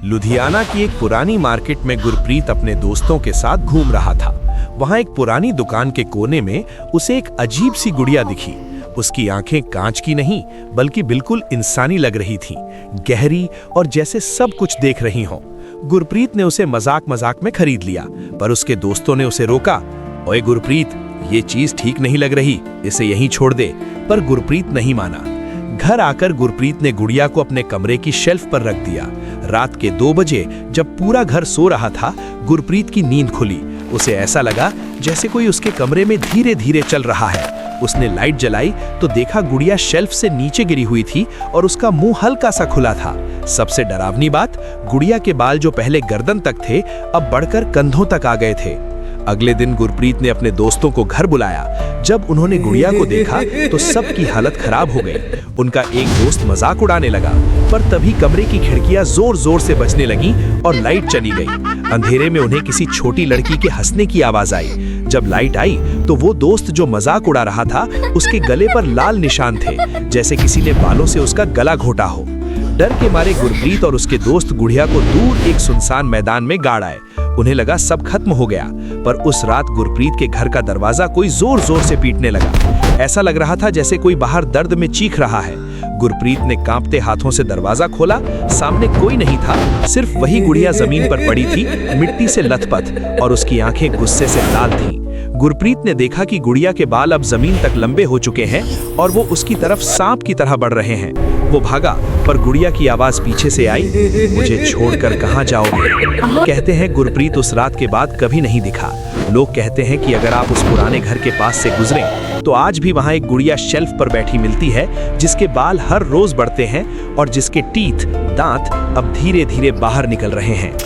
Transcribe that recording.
लुधियाना की एक पुरानी मार्केट में गुरप्रीत अपने दोस्तों के साथ घूम रहा था। वहां एक पुरानी दुकान के कोने में उसे एक अजीब सी गुड़िया दिखी। उसकी आंखें कांच की नहीं बल्कि बिल्कुल इंसानी लग रही थीं, गहरी और जैसे सब कुछ देख रही हों। गुरप्रीत ने उसे मजाक मजाक में खरीद लिया, पर उसके दोस्तों ने उसे रोका। ओए गुरप्रीत, ये चीज ठीक नहीं लग रही, इसे यहीं छोड़ दे। पर गुरप्रीत नहीं माना। घर आकर गुरप्रीत ने गुड़िया को अपने कमरे की शेल्फ पर रख दिया। रात के 2 बजे जब पूरा घर सो रहा था, गुरप्रीत की नींद खुली। उसे ऐसा लगा जैसे कोई उसके कमरे में धीरे धीरे चल रहा है। उसने लाइट जलाई तो देखा गुड़िया शेल्फ से नीचे गिरी हुई थी और उसका मुंह हल्का सा खुला था। सबसे डरावनी बात, गुड़िया के बाल जो पहले गर्दन तक थे अब बढ़कर कंधों तक आ गए थे। अगले दिन गुरप्रीत ने अपने दोस्तों को घर बुलाया। जब उन्होंने गुड़िया को देखा तो सबकी हालत खराब हो गई। उनका एक दोस्त मजाक उड़ाने लगा, पर तभी कमरे की खिड़कियां जोर जोर से बजने लगी और लाइट चली गई। अंधेरे में उन्हें किसी छोटी लड़की के हंसने की आवाज आई। जब लाइट आई तो वो दोस्त जो मजाक उड़ा रहा था, उसके गले पर लाल निशान थे, जैसे किसी ने बालों से उसका गला घोटा हो। डर के मारे गुरप्रीत और उसके दोस्त गुड़िया को दूर एक सुनसान मैदान में गाड़ आए। उन्हें लगा सब खत्म हो गया, पर उस रात गुरप्रीत के घर का दरवाजा कोई जोर जोर से पीटने लगा। ऐसा लग रहा था जैसे कोई बाहर दर्द में चीख रहा है। गुरप्रीत ने कांपते हाथों से दरवाजा खोला। सामने कोई नहीं था, सिर्फ वही गुड़िया जमीन पर पड़ी थी, मिट्टी से लथपथ, और उसकी आंखें गुस्से से लाल थीं। गुरप्रीत ने देखा कि गुड़िया के बाल अब जमीन तक लंबे हो चुके हैं और वो उसकी तरफ सांप की तरह बढ़ रहे हैं। वो भागा, पर गुड़िया की आवाज पीछे से आई, मुझे छोड़कर कहां जाओगे? कहते हैं गुरप्रीत उस रात के बाद कभी नहीं दिखा। लोग कहते हैं कि अगर आप उस पुराने घर के पास से गुजरें तो आज भी वहां एक गुड़िया शेल्फ पर बैठी मिलती है, जिसके बाल हर रोज बढ़ते हैं और जिसके दांत अब धीरे धीरे बाहर निकल रहे हैं।